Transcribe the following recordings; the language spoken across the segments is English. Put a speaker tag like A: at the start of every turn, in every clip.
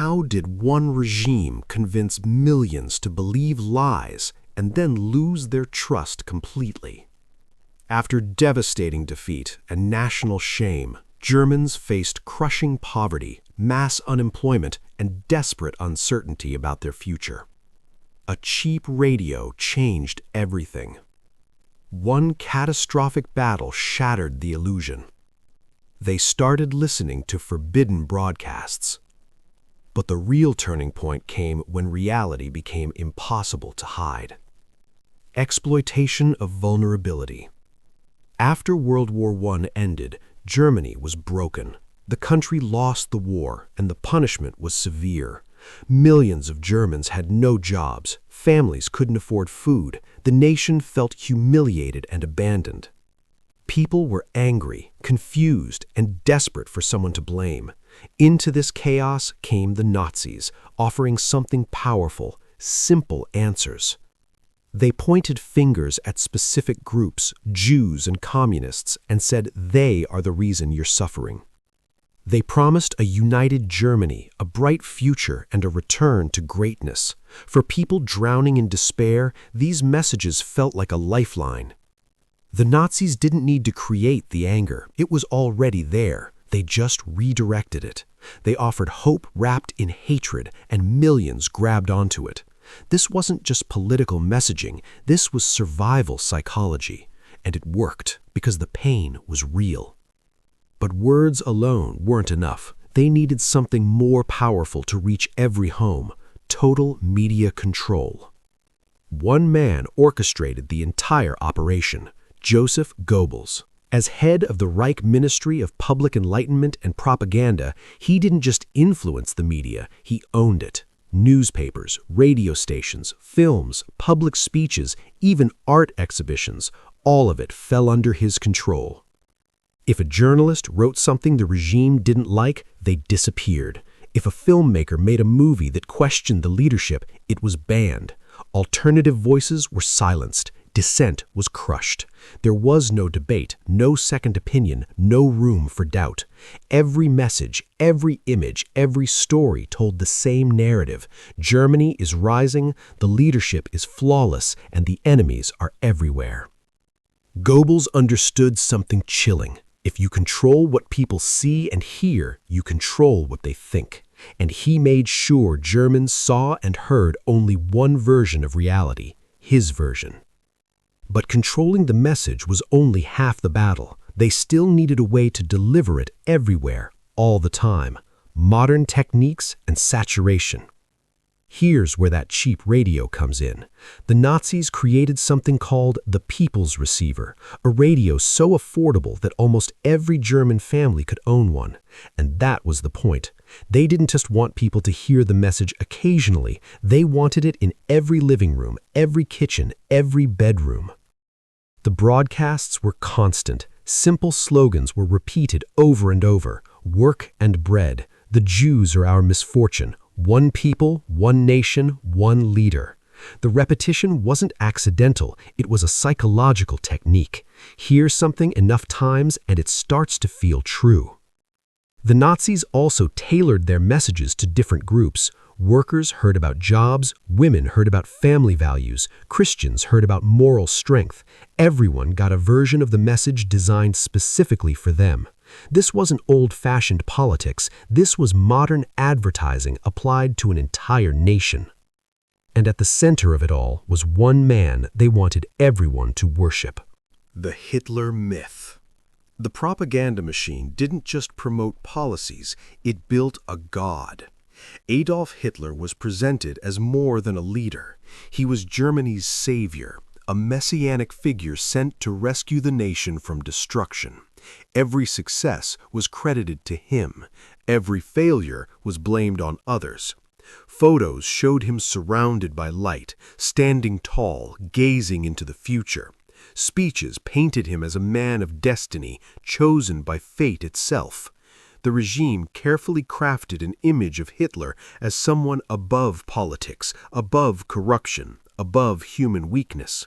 A: How did one regime convince millions to believe lies and then lose their trust completely? After devastating defeat and national shame, Germans faced crushing poverty, mass unemployment, and desperate uncertainty about their future. A cheap radio changed everything. One catastrophic battle shattered the illusion. They started listening to forbidden broadcasts. But the real turning point came when reality became impossible to hide. Exploitation of vulnerability. After World War I ended, Germany was broken. The country lost the war, and the punishment was severe. Millions of Germans had no jobs, families couldn't afford food, the nation felt humiliated and abandoned. People were angry, confused, and desperate for someone to blame. Into this chaos came the Nazis, offering something powerful, simple answers. They pointed fingers at specific groups, Jews and communists, and said they are the reason you're suffering. They promised a united Germany, a bright future, and a return to greatness. For people drowning in despair, these messages felt like a lifeline. The Nazis didn't need to create the anger. It was already there. They just redirected it. They offered hope wrapped in hatred, and millions grabbed onto it. This wasn't just political messaging. This was survival psychology. And it worked because the pain was real. But words alone weren't enough. They needed something more powerful to reach every home: total media control. One man orchestrated the entire operation: Joseph Goebbels. As head of the Reich Ministry of Public Enlightenment and Propaganda, he didn't just influence the media, he owned it. Newspapers, radio stations, films, public speeches, even art exhibitions, all of it fell under his control. If a journalist wrote something the regime didn't like, they disappeared. If a filmmaker made a movie that questioned the leadership, it was banned. Alternative voices were silenced. Dissent was crushed. There was no debate, no second opinion, no room for doubt. Every message, every image, every story told the same narrative. Germany is rising, the leadership is flawless, and the enemies are everywhere. Goebbels understood something chilling. If you control what people see and hear, you control what they think. And he made sure Germans saw and heard only one version of reality, his version. But controlling the message was only half the battle. They still needed a way to deliver it everywhere, all the time. Modern techniques and saturation. Here's where that cheap radio comes in. The Nazis created something called the People's Receiver, a radio so affordable that almost every German family could own one. And that was the point. They didn't just want people to hear the message occasionally. They wanted it in every living room, every kitchen, every bedroom. The broadcasts were constant. Simple slogans were repeated over and over. Work and bread. The Jews are our misfortune. One people, one nation, one leader. The repetition wasn't accidental. It was a psychological technique. Hear something enough times and it starts to feel true. The Nazis also tailored their messages to different groups. Workers heard about jobs, women heard about family values, Christians heard about moral strength. Everyone got a version of the message designed specifically for them. This wasn't old-fashioned politics. This was modern advertising applied to an entire nation. And at the center of it all was one man they wanted everyone to worship. The Hitler myth. The propaganda machine didn't just promote policies, it built a god. Adolf Hitler was presented as more than a leader. He was Germany's savior, a messianic figure sent to rescue the nation from destruction. Every success was credited to him. Every failure was blamed on others. Photos showed him surrounded by light, standing tall, gazing into the future. Speeches painted him as a man of destiny, chosen by fate itself. The regime carefully crafted an image of Hitler as someone above politics, above corruption, above human weakness.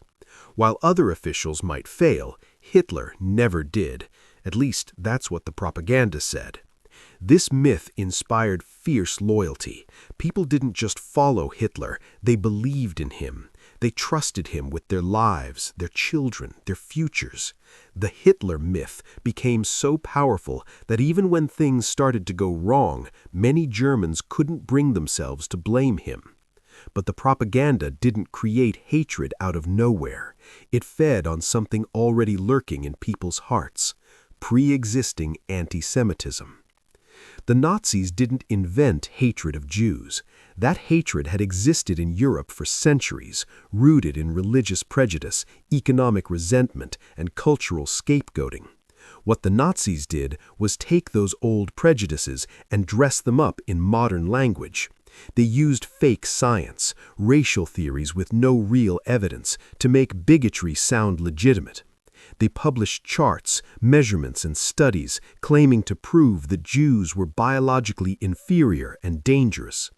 A: While other officials might fail, Hitler never did. At least that's what the propaganda said. This myth inspired fierce loyalty. People didn't just follow Hitler, they believed in him. They trusted him with their lives, their children, their futures. The Hitler myth became so powerful that even when things started to go wrong, many Germans couldn't bring themselves to blame him. But the propaganda didn't create hatred out of nowhere. It fed on something already lurking in people's hearts: pre-existing anti-Semitism. The Nazis didn't invent hatred of Jews. That hatred had existed in Europe for centuries, rooted in religious prejudice, economic resentment, and cultural scapegoating. What the Nazis did was take those old prejudices and dress them up in modern language. They used fake science, racial theories with no real evidence, to make bigotry sound legitimate. They published charts, measurements, and studies claiming to prove that Jews were biologically inferior and dangerous.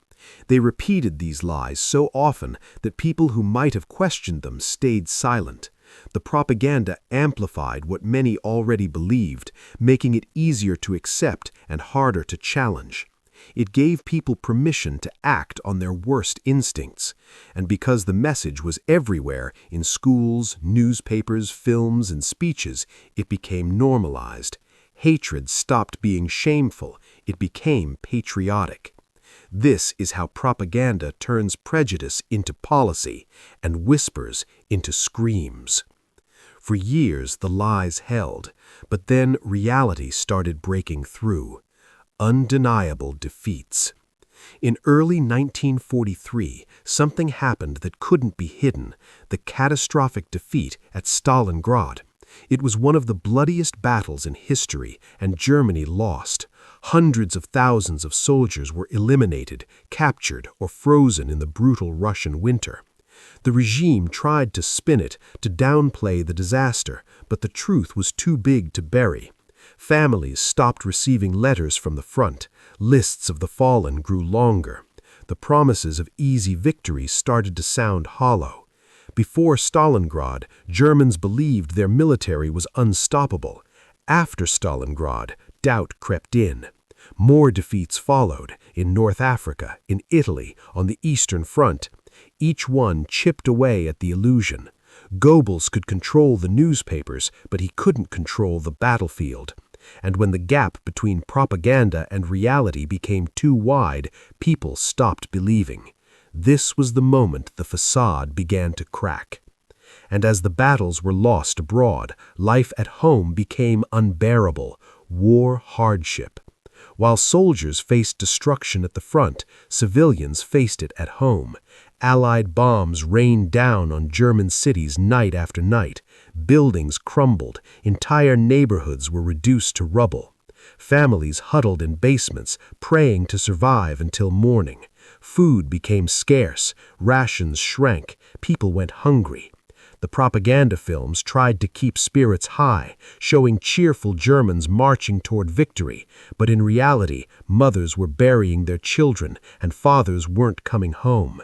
A: They repeated these lies so often that people who might have questioned them stayed silent. The propaganda amplified what many already believed, making it easier to accept and harder to challenge. It gave people permission to act on their worst instincts. And because the message was everywhere, in schools, newspapers, films, and speeches, it became normalized. Hatred stopped being shameful. It became patriotic. This is how propaganda turns prejudice into policy and whispers into screams. For years, the lies held, but then reality started breaking through. Undeniable defeats. In early 1943, something happened that couldn't be hidden: the catastrophic defeat at Stalingrad. It was one of the bloodiest battles in history, and Germany lost. Hundreds of thousands of soldiers were eliminated, captured, or frozen in the brutal Russian winter. The regime tried to spin it, to downplay the disaster, but the truth was too big to bury. Families stopped receiving letters from the front. Lists of the fallen grew longer. The promises of easy victories started to sound hollow. Before Stalingrad, Germans believed their military was unstoppable. After Stalingrad, doubt crept in. More defeats followed, in North Africa, in Italy, on the Eastern Front. Each one chipped away at the illusion. Goebbels could control the newspapers, but he couldn't control the battlefield. And when the gap between propaganda and reality became too wide, people stopped believing. This was the moment the facade began to crack. And as the battles were lost abroad, life at home became unbearable: war hardship. While soldiers faced destruction at the front, civilians faced it at home. Allied bombs rained down on German cities night after night. Buildings crumbled. Entire neighborhoods were reduced to rubble. Families huddled in basements, praying to survive until morning. Food became scarce. Rations shrank. People went hungry. The propaganda films tried to keep spirits high, showing cheerful Germans marching toward victory, but in reality, mothers were burying their children and fathers weren't coming home.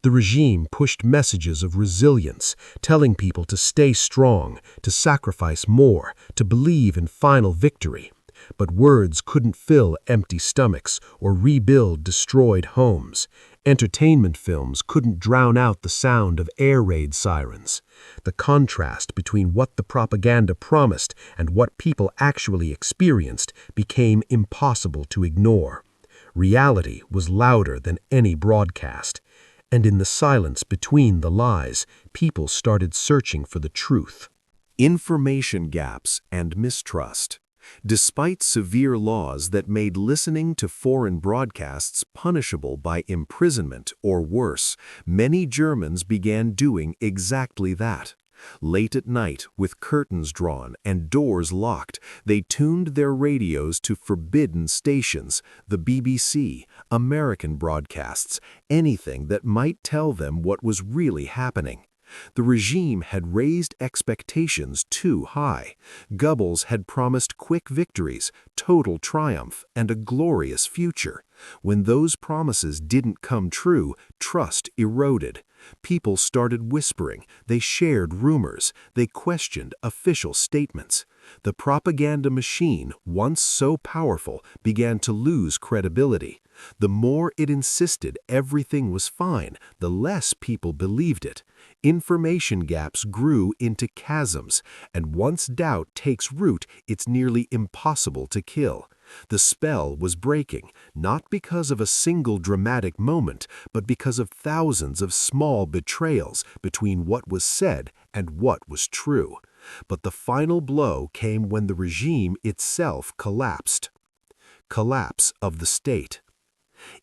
A: The regime pushed messages of resilience, telling people to stay strong, to sacrifice more, to believe in final victory. But words couldn't fill empty stomachs or rebuild destroyed homes. Entertainment films couldn't drown out the sound of air raid sirens. The contrast between what the propaganda promised and what people actually experienced became impossible to ignore. Reality was louder than any broadcast. And in the silence between the lies, people started searching for the truth. Information gaps and mistrust. Despite severe laws that made listening to foreign broadcasts punishable by imprisonment or worse, many Germans began doing exactly that. Late at night, with curtains drawn and doors locked, they tuned their radios to forbidden stations: the BBC, American broadcasts, anything that might tell them what was really happening. The regime had raised expectations too high. Goebbels had promised quick victories, total triumph, and a glorious future. When those promises didn't come true, trust eroded. People started whispering, they shared rumors, they questioned official statements. The propaganda machine, once so powerful, began to lose credibility. The more it insisted everything was fine, the less people believed it. Information gaps grew into chasms, and once doubt takes root, it's nearly impossible to kill. The spell was breaking, not because of a single dramatic moment, but because of thousands of small betrayals between what was said and what was true. But the final blow came when the regime itself collapsed. Collapse of the state.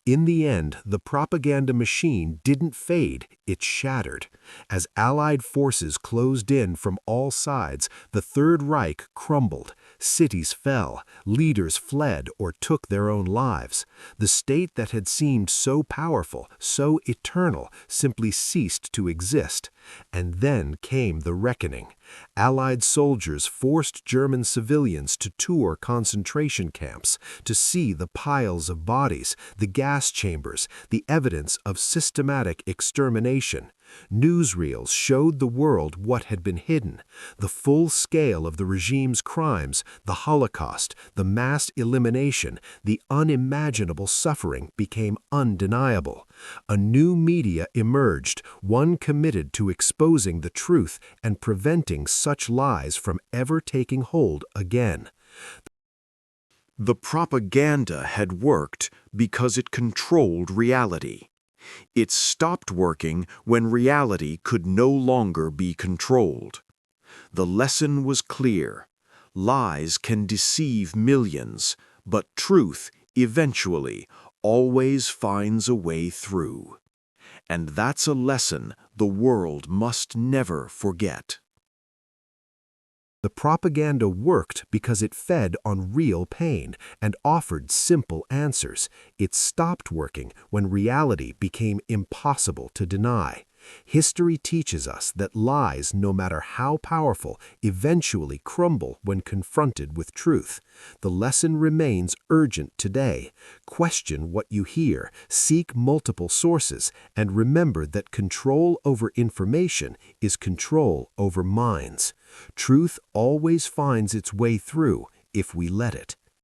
A: In the end, the propaganda machine didn't fade, it shattered. As Allied forces closed in from all sides, the Third Reich crumbled. Cities fell, leaders fled or took their own lives. The state that had seemed so powerful, so eternal, simply ceased to exist. And then came the reckoning. Allied soldiers forced German civilians to tour concentration camps, to see the piles of bodies, the gas chambers, the evidence of systematic extermination. Newsreels showed the world what had been hidden. The full scale of the regime's crimes, the Holocaust, the mass elimination, the unimaginable suffering became undeniable. A new media emerged, one committed to exposing the truth and preventing such lies from ever taking hold again. The propaganda had worked because it controlled reality. It stopped working when reality could no longer be controlled. The lesson was clear. Lies can deceive millions, but truth, eventually, always finds a way through. And that's a lesson the world must never forget. The propaganda worked because it fed on real pain and offered simple answers. It stopped working when reality became impossible to deny. History teaches us that lies, no matter how powerful, eventually crumble when confronted with truth. The lesson remains urgent today. Question what you hear, seek multiple sources, and remember that control over information is control over minds. Truth always finds its way through if we let it.